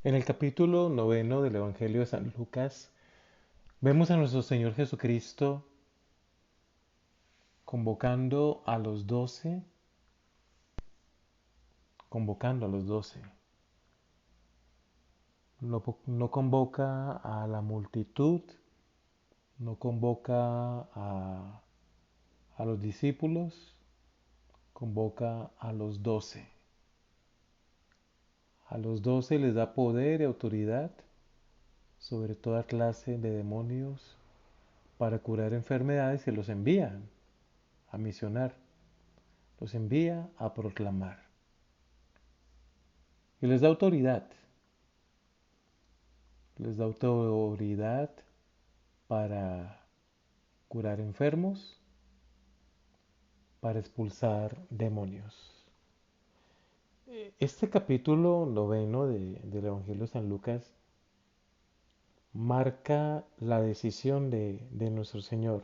En el capítulo 9 del Evangelio de San Lucas, vemos a nuestro Señor Jesucristo convocando a los 12, convocando a los 12. No convoca a la multitud, no convoca a los discípulos, convoca a los 12. A los 12 les da poder y autoridad sobre toda clase de demonios para curar enfermedades y los envía a misionar, los envía a proclamar. Y les da autoridad para curar enfermos, para expulsar demonios. Este capítulo 9 del Evangelio de San Lucas marca la decisión de nuestro Señor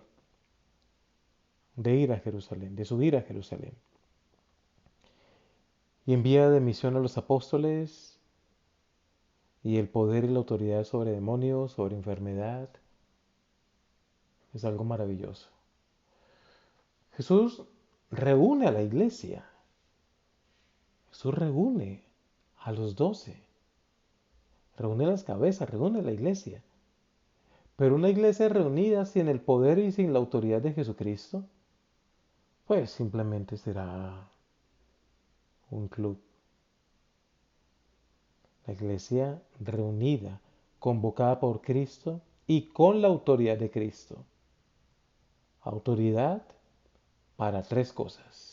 de ir a Jerusalén, de subir a Jerusalén. Y envía de misión a los apóstoles y el poder y la autoridad sobre demonios, sobre enfermedad. Es algo maravilloso. Jesús reúne a la iglesia. Jesús reúne a los 12. Reúne las cabezas, reúne la iglesia. Pero una iglesia reunida sin el poder y sin la autoridad de Jesucristo, pues simplemente será un club. La iglesia reunida, convocada por Cristo y con la autoridad de Cristo. Autoridad para tres cosas.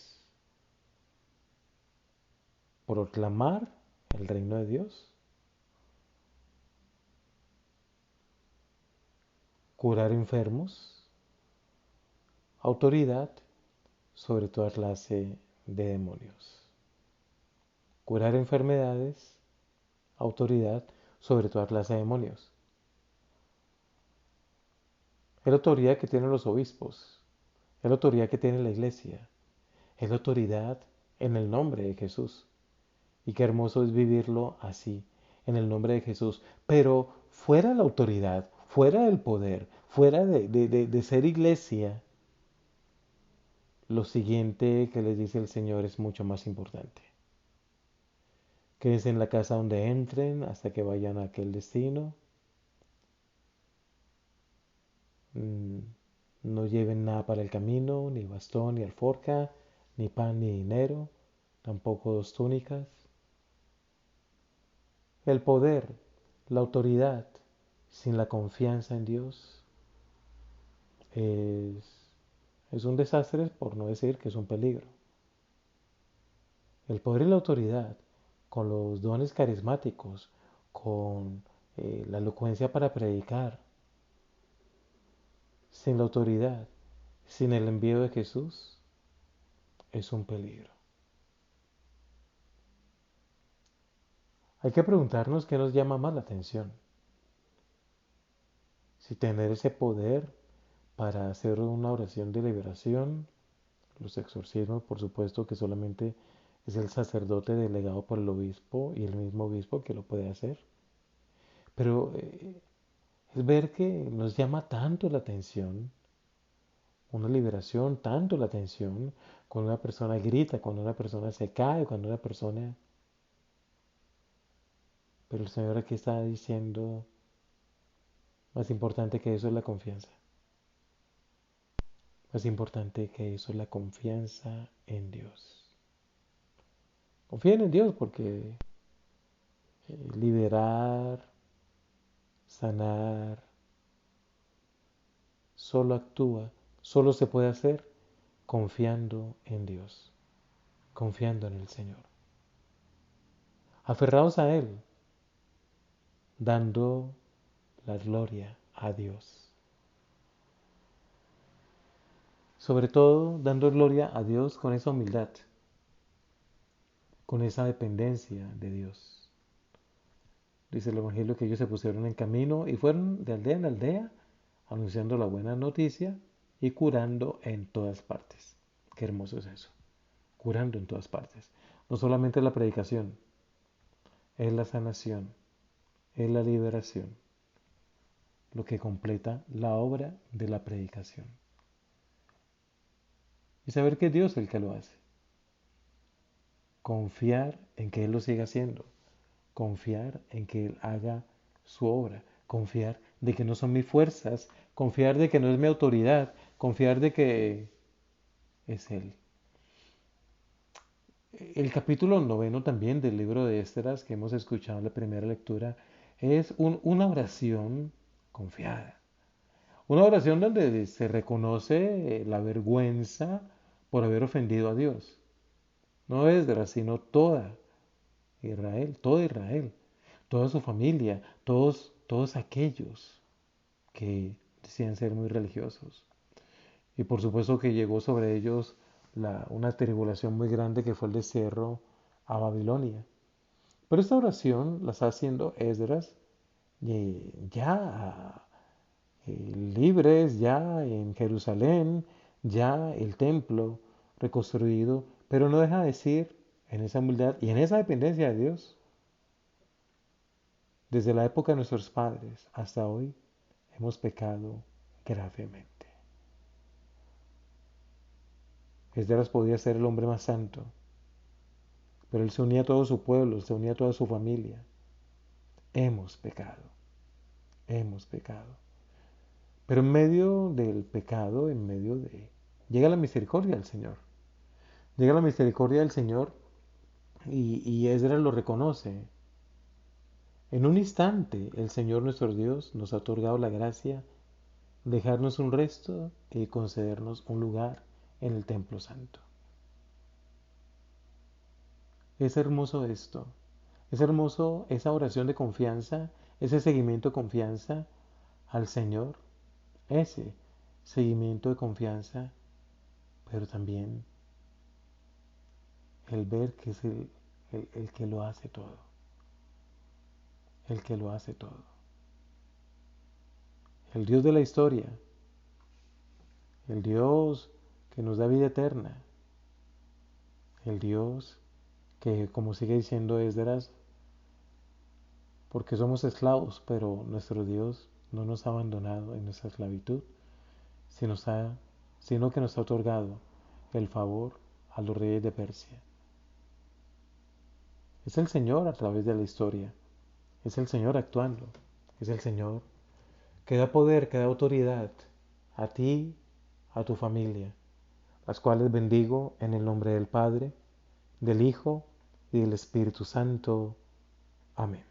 Proclamar el reino de Dios, curar enfermos, autoridad sobre toda clase de demonios. Curar enfermedades, autoridad sobre toda clase de demonios. Es la autoridad que tienen los obispos, es la autoridad que tiene la iglesia, es la autoridad en el nombre de Jesús. Y qué hermoso es vivirlo así, en el nombre de Jesús. Pero fuera de la autoridad, fuera del poder, fuera de ser iglesia, lo siguiente que les dice el Señor es mucho más importante. Quédense en la casa donde entren hasta que vayan a aquel destino. Mm, No lleven nada para el camino, ni bastón, ni alforja, ni pan, ni dinero, tampoco dos túnicas. El poder, la autoridad, sin la confianza en Dios, es, es un desastre, por no decir que es un peligro. El poder y la autoridad, con los dones carismáticos, con la elocuencia para predicar, sin la autoridad, sin el envío de Jesús, es un peligro. Hay que preguntarnos qué nos llama más la atención. Si tener ese poder para hacer una oración de liberación, los exorcismos, por supuesto que solamente es el sacerdote delegado por el obispo y el mismo obispo que lo puede hacer. Pero es ver que nos llama tanto la atención, una liberación, tanto la atención, cuando una persona grita, cuando una persona se cae, cuando una persona... Pero el Señor aquí está diciendo, más importante que eso es la confianza. Más importante que eso es la confianza en Dios. Confíen en Dios porque liberar, sanar, solo actúa, solo se puede hacer confiando en Dios, confiando en el Señor. Aferrados a Él, dando la gloria a Dios. Sobre todo, dando gloria a Dios con esa humildad, con esa dependencia de Dios. Dice el Evangelio que ellos se pusieron en camino y fueron de aldea en aldea anunciando la buena noticia y curando en todas partes. Qué hermoso es eso, curando en todas partes. No solamente la predicación, es la sanación, es la liberación, lo que completa la obra de la predicación. Y saber que es Dios el que lo hace. Confiar en que Él lo siga haciendo. Confiar en que Él haga su obra. Confiar de que no son mis fuerzas. Confiar de que no es mi autoridad. Confiar de que es Él. El capítulo 9 también del libro de Esdras que hemos escuchado en la primera lectura es una oración confiada. Una oración donde se reconoce la vergüenza por haber ofendido a Dios. No Esdras, sino Israel, toda su familia, todos aquellos que decían ser muy religiosos. Y por supuesto que llegó sobre ellos una tribulación muy grande que fue el destierro a Babilonia. Pero esta oración la está haciendo Esdras ya libres, ya en Jerusalén, ya el templo reconstruido, pero no deja de decir en esa humildad y en esa dependencia de Dios, desde la época de nuestros padres hasta hoy, hemos pecado gravemente. Esdras podía ser el hombre más santo, pero él se unía a todo su pueblo, se unía a toda su familia. Hemos pecado, hemos pecado. Pero en medio del pecado, llega la misericordia del Señor. Llega la misericordia del Señor y Esdras lo reconoce. En un instante, el Señor nuestro Dios nos ha otorgado la gracia de dejarnos un resto y concedernos un lugar en el templo santo. Es hermoso esto. Es hermoso esa oración de confianza, ese seguimiento de confianza al Señor, ese seguimiento de confianza, pero también el ver que es el que lo hace todo, el que lo hace todo. El Dios de la historia, el Dios que nos da vida eterna, el Dios que, como sigue diciendo Esdras, porque somos esclavos, pero nuestro Dios no nos ha abandonado en nuestra esclavitud, sino que nos ha otorgado el favor a los reyes de Persia. Es el Señor a través de la historia, es el Señor actuando, es el Señor que da poder, que da autoridad a ti, a tu familia, las cuales bendigo en el nombre del Padre, del Hijo y del Espíritu Santo. Amén.